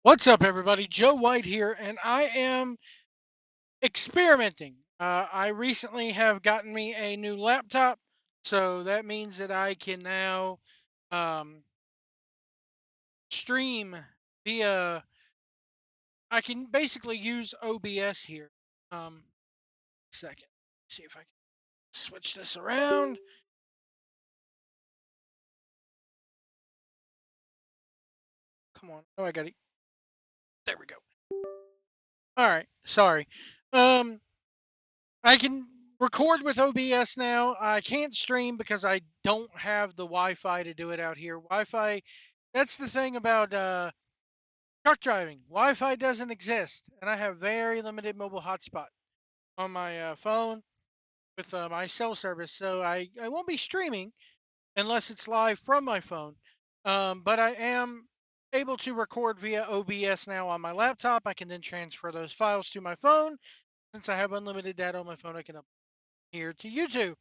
What's up, everybody? Joe White here, and I am experimenting. I recently have gotten me a new laptop, so that means that I can now um, stream via. I can basically use OBS here. Second, see if I can switch this around. Come on. Oh, I got it. There we go. All right. Sorry. Um, I can record with OBS now. I can't stream because I don't have the Wi-Fi to do it out here. Wi-Fi, that's the thing about truck driving. Wi-Fi doesn't exist, and I have very limited mobile hotspot on my phone with my cell service, so I won't be streaming unless it's live from my phone. But I am able to record via OBS now on my laptop. I can then transfer those files to my phone. Since I have unlimited data on my phone, I can upload here to YouTube.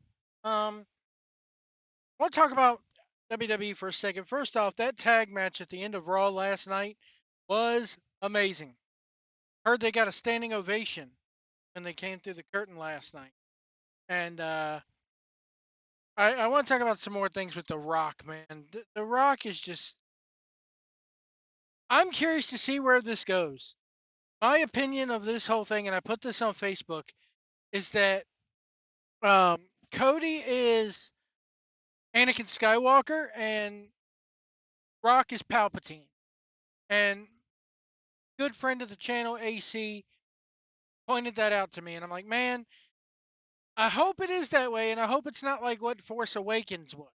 Um, I want to talk about WWE for a second. First off, that tag match at the end of Raw last night was amazing. Heard they got a standing ovation when they came through the curtain last night. And I want to talk about some more things with The Rock, man. The Rock is just. I'm curious to see where this goes. My opinion of this whole thing, and I put this on Facebook, is that Cody is Anakin Skywalker and Rock is Palpatine. And good friend of the channel, AC, pointed that out to me, and I'm like, man, I hope it is that way, and I hope it's not like what Force Awakens was.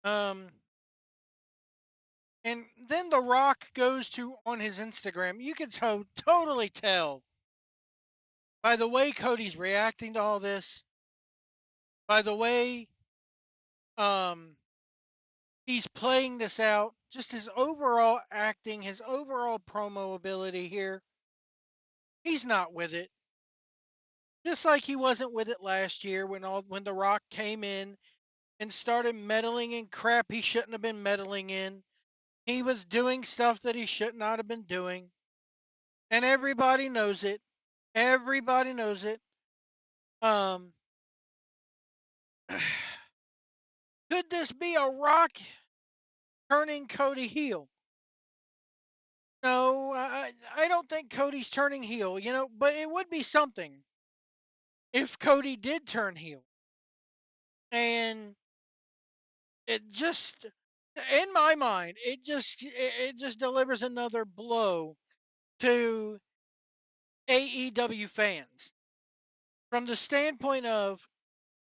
Um, and then The Rock goes to on his Instagram. You can totally tell by the way Cody's reacting to all this, by the way um he's playing this out, just his overall acting, his overall promo ability here. He's not with it. Just like he wasn't with it last year when The Rock came in and started meddling in crap he shouldn't have been meddling in. He was doing stuff that he should not have been doing. And everybody knows it. Everybody knows it. Um, could this be a Rock turning Cody heel? No, I don't think Cody's turning heel, but it would be something if Cody did turn heel. And it just, in my mind, it just delivers another blow to AEW fans from the standpoint of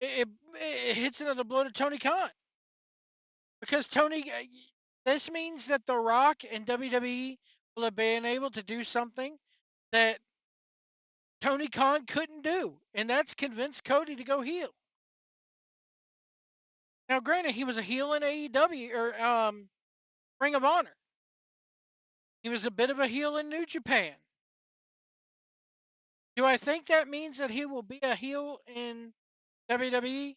it hits another blow to Tony Khan because this means that The Rock and WWE will have been able to do something that Tony Khan couldn't do, and that's convince Cody to go heel. Now, granted, he was a heel in AEW or Ring of Honor. He was a bit of a heel in New Japan. Do I think that means that he will be a heel in WWE?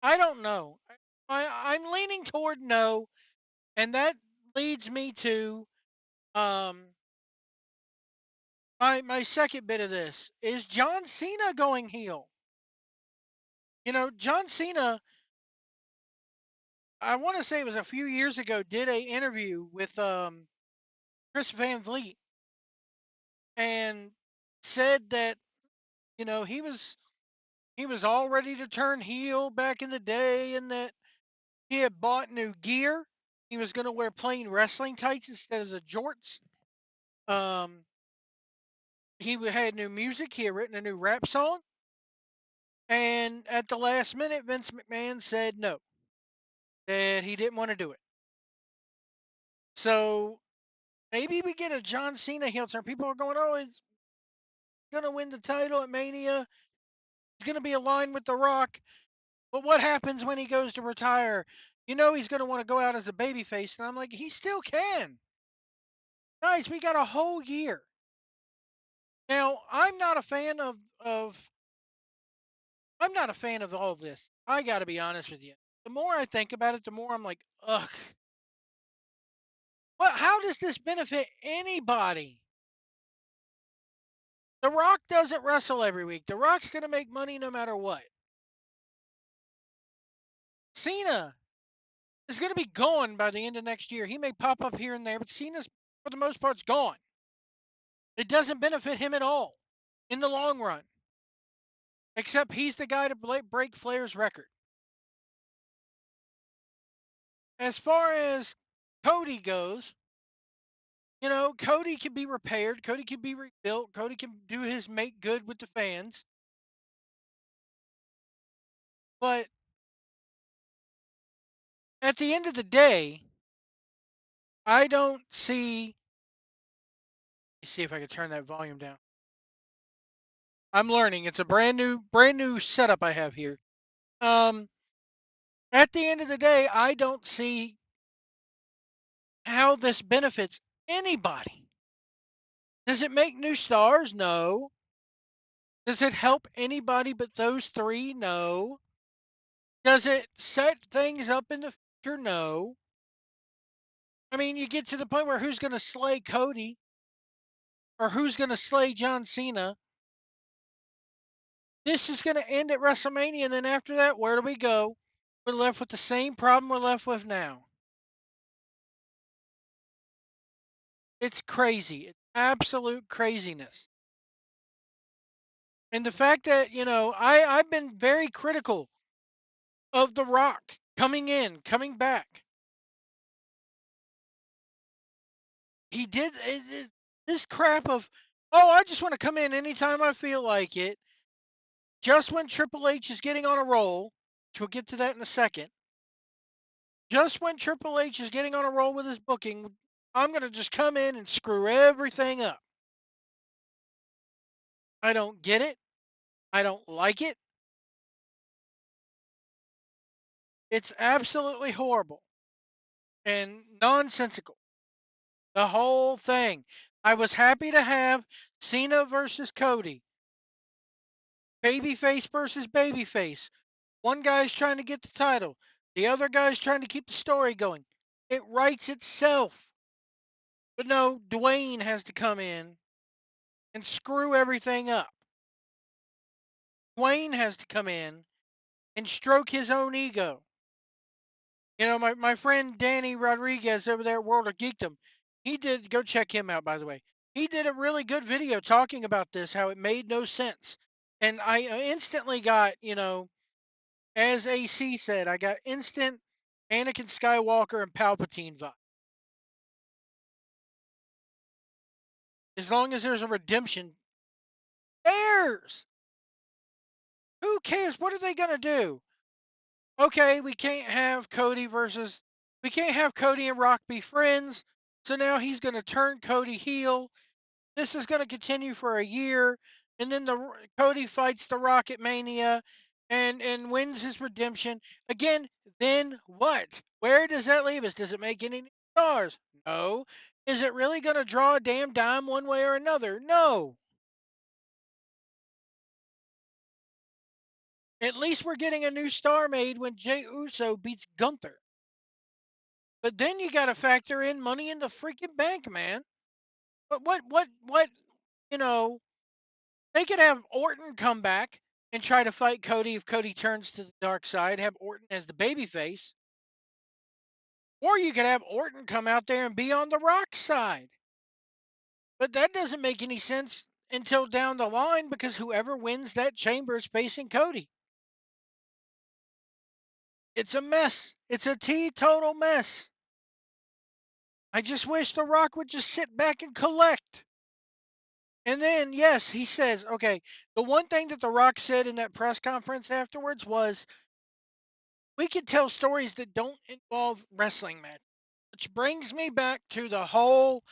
I don't know. I'm leaning toward no, and that leads me to um my second bit of this. Is John Cena going heel? John Cena, I want to say it was a few years ago, did a interview with Chris Van Vliet and said that he was all ready to turn heel back in the day, and that he had bought new gear. He was going to wear plain wrestling tights instead of the jorts. Um, he had new music. He had written a new rap song. And at the last minute, Vince McMahon said no, that he didn't want to do it. So maybe we get a John Cena heel turn. People are going, oh, he's going to win the title at Mania. He's going to be aligned with The Rock. But what happens when he goes to retire? He's going to want to go out as a babyface. And I'm like, he still can. Guys, we got a whole year. Now, I'm not a fan of all of this. I got to be honest with you. The more I think about it, the more I'm like, ugh. How does this benefit anybody? The Rock doesn't wrestle every week. The Rock's going to make money no matter what. Cena is going to be gone by the end of next year. He may pop up here and there, but Cena's, for the most part, gone. It doesn't benefit him at all in the long run, except he's the guy to break Flair's record. As far as Cody goes, Cody can be repaired. Cody can be rebuilt. Cody can do his make good with the fans. But at the end of the day, I don't see. Let me see if I can turn that volume down. I'm learning. It's a brand new setup I have here. Um, at the end of the day, I don't see how this benefits anybody. Does it make new stars? No. Does it help anybody but those three? No. Does it set things up in the future? No. I mean, you get to the point where who's going to slay Cody or who's going to slay John Cena? This is going to end at WrestleMania, and then after that, where do we go? We're left with the same problem we're left with now. It's crazy. It's absolute craziness. And the fact that, I've been very critical of The Rock coming in, coming back. He did this crap of, oh, I just want to come in anytime I feel like it. Just when Triple H is getting on a roll, which we'll get to that in a second. Just when Triple H is getting on a roll with his booking, I'm going to just come in and screw everything up. I don't get it. I don't like it. It's absolutely horrible and nonsensical. The whole thing. I was happy to have Cena versus Cody. Babyface versus babyface. One guy's trying to get the title. The other guy's trying to keep the story going. It writes itself. But no, Dwayne has to come in and screw everything up. Dwayne has to come in and stroke his own ego. My friend Danny Rodriguez over there at World of Geekdom, he did, go check him out, by the way. He did a really good video talking about this, how it made no sense. And I instantly got, as AC said, I got instant Anakin Skywalker and Palpatine vibe. As long as there's a redemption, cares? Who cares? What are they going to do? Okay, we can't have Cody and Rock be friends. So now he's going to turn Cody heel. This is going to continue for a year, and then Cody fights the Rocket Mania, and wins his redemption again. Then what? Where does that leave us? Does it make any stars? No. Is it really going to draw a damn dime one way or another? No. At least we're getting a new star made when Jey Uso beats Gunther. But then you got to factor in Money in the freaking Bank, man. But what? You know, They could have Orton come back and try to fight Cody if Cody turns to the dark side, have Orton as the babyface. Or you could have Orton come out there and be on the Rock side. But that doesn't make any sense until down the line because whoever wins that chamber is facing Cody. It's a mess. It's a teetotal mess. I just wish The Rock would just sit back and collect. And then, yes, he says, okay, the one thing that The Rock said in that press conference afterwards was, we could tell stories that don't involve wrestling match, which brings me back to the whole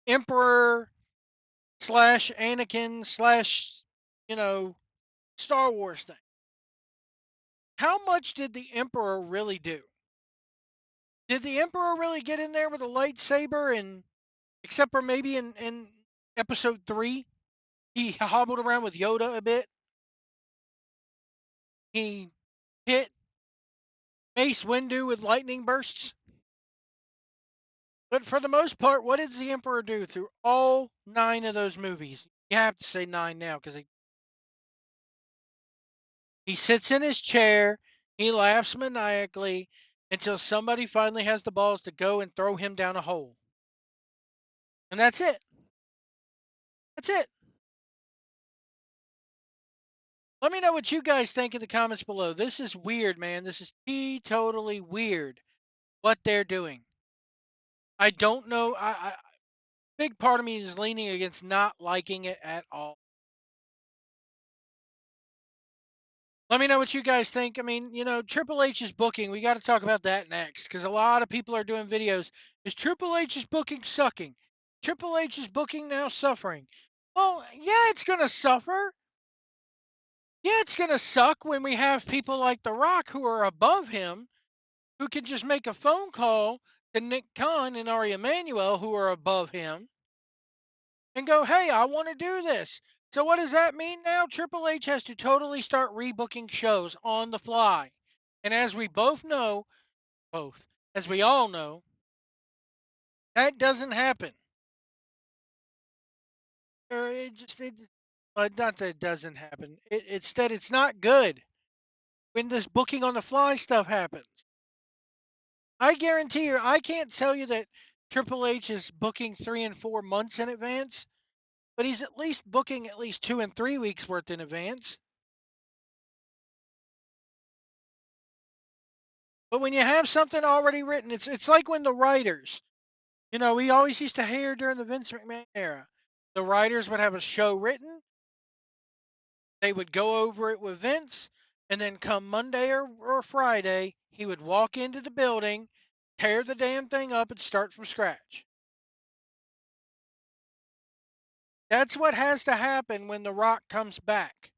Emperor slash Anakin slash, you know, Star Wars thing. How much did the Emperor really do? Did the Emperor really get in there with a lightsaber and, except for maybe in episode 3, he hobbled around with Yoda a bit. He hit Mace Windu with lightning bursts. But for the most part, what did the Emperor do through all 9 of those movies? You have to say 9 now because he sits in his chair, he laughs maniacally until somebody finally has the balls to go and throw him down a hole. And that's it. That's it. Let me know what you guys think in the comments below. This is weird, man. This is totally weird what they're doing. I don't know. Big part of me is leaning against not liking it at all. Let me know what you guys think. I mean, Triple H's booking, we got to talk about that next because a lot of people are doing videos. Is Triple H's booking sucking? Triple H's booking now suffering? Well, yeah, it's going to suffer. Yeah, it's going to suck when we have people like The Rock who are above him who can just make a phone call to Nick Khan and Ari Emanuel who are above him and go, hey, I want to do this. So what does that mean now? Triple H has to totally start rebooking shows on the fly. And as we both know, as we all know, that doesn't happen. Or not that it doesn't happen. Instead, it's not good when this booking on the fly stuff happens. I guarantee you, I can't tell you that Triple H is booking 3 and 4 months in advance, but he's at least booking at least 2 and 3 weeks worth in advance. But when you have something already written, it's like when the writers, we always used to hear during the Vince McMahon era, the writers would have a show written, they would go over it with Vince, and then come Monday or Friday, he would walk into the building, tear the damn thing up, and start from scratch. That's what has to happen when The Rock comes back.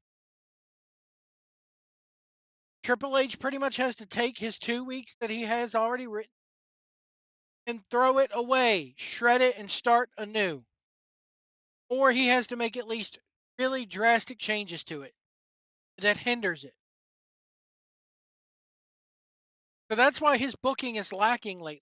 Triple H pretty much has to take his 2 weeks that he has already written and throw it away, shred it, and start anew. Or he has to make at least really drastic changes to it that hinders it. So that's why his booking is lacking lately.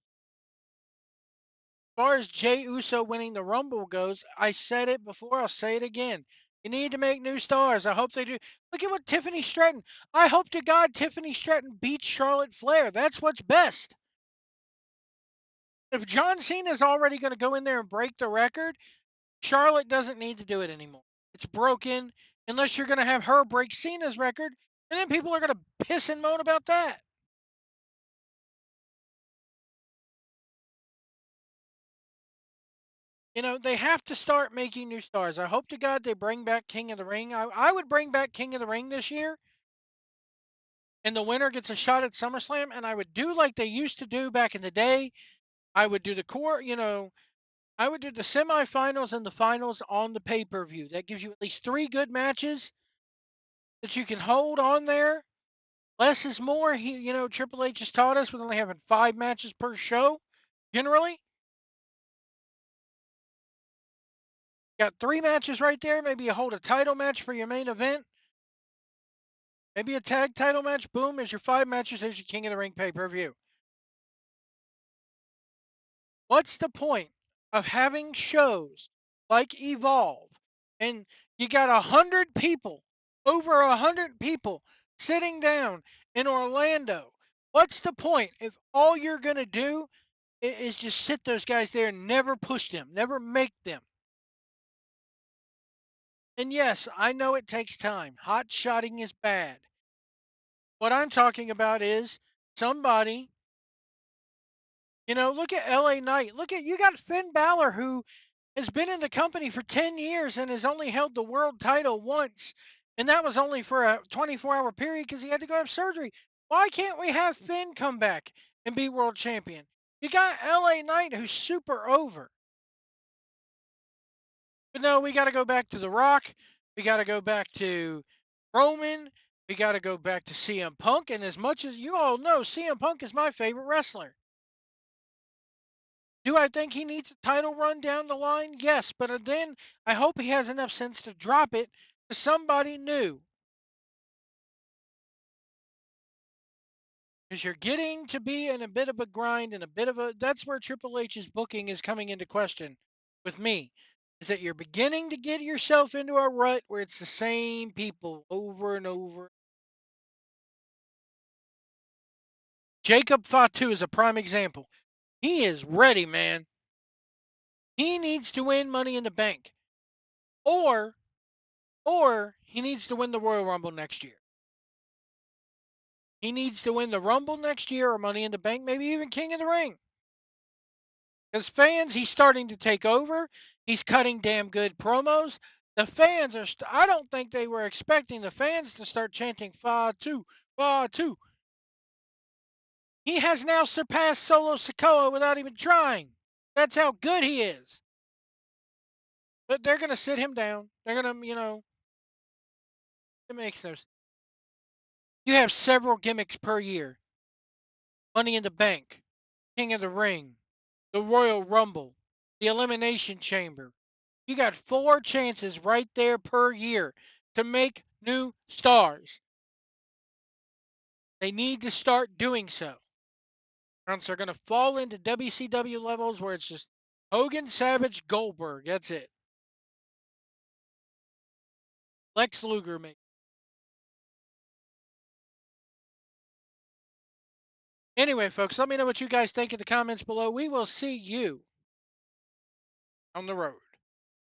As far as Jey Uso winning the Rumble goes, I said it before, I'll say it again. You need to make new stars. I hope they do. Look at what Tiffany Stratton. I hope to God Tiffany Stratton beats Charlotte Flair. That's what's best. If John Cena is already going to go in there and break the record, Charlotte doesn't need to do it anymore. It's broken unless you're going to have her break Cena's record, and then people are going to piss and moan about that. They have to start making new stars. I hope to God they bring back King of the Ring. I would bring back King of the Ring this year, and the winner gets a shot at SummerSlam, and I would do like they used to do back in the day. I would do I would do the semifinals and the finals on the pay-per-view. That gives you at least 3 good matches that you can hold on there. Less is more. Triple H has taught us with only having 5 matches per show, generally. Got 3 matches right there. Maybe you hold a title match for your main event. Maybe a tag title match. Boom, there's your 5 matches. There's your King of the Ring pay-per-view. What's the point of having shows like Evolve and you got 100 people, over 100 people sitting down in Orlando? What's the point if all you're going to do is just sit those guys there and never push them, never make them? And yes, I know it takes time. Hot shotting is bad. What I'm talking about is somebody, look at LA Knight. Look at, you got Finn Balor who has been in the company for 10 years and has only held the world title once. And that was only for a 24-hour period because he had to go have surgery. Why can't we have Finn come back and be world champion? You got LA Knight who's super over. But no, we got to go back to The Rock. We got to go back to Roman. We got to go back to CM Punk. And as much as you all know, CM Punk is my favorite wrestler. Do I think he needs a title run down the line? Yes, but then I hope he has enough sense to drop it to somebody new. because you're getting to be in a bit of a grind and a bit of a. That's where Triple H's booking is coming into question with me. Is that you're beginning to get yourself into a rut where it's the same people over and over. Jacob Fatu is a prime example. He is ready, man. He needs to win Money in the Bank, or he needs to win the Royal Rumble next year. He needs to win the Rumble next year or Money in the Bank, maybe even King of the Ring. Because fans, he's starting to take over. He's cutting damn good promos. The fans are. I don't think they were expecting the fans to start chanting "Fatu, Fatu." He has now surpassed Solo Sikoa without even trying. That's how good he is. But they're gonna sit him down. They're gonna, it makes no sense. You have several gimmicks per year: Money in the Bank, King of the Ring, the Royal Rumble, the Elimination Chamber. You got 4 chances right there per year to make new stars. They need to start doing so. Or else they're going to fall into WCW levels where it's just Hogan, Savage, Goldberg. That's it. Lex Luger, maybe. Anyway, folks, let me know what you guys think in the comments below. We will see you on the road.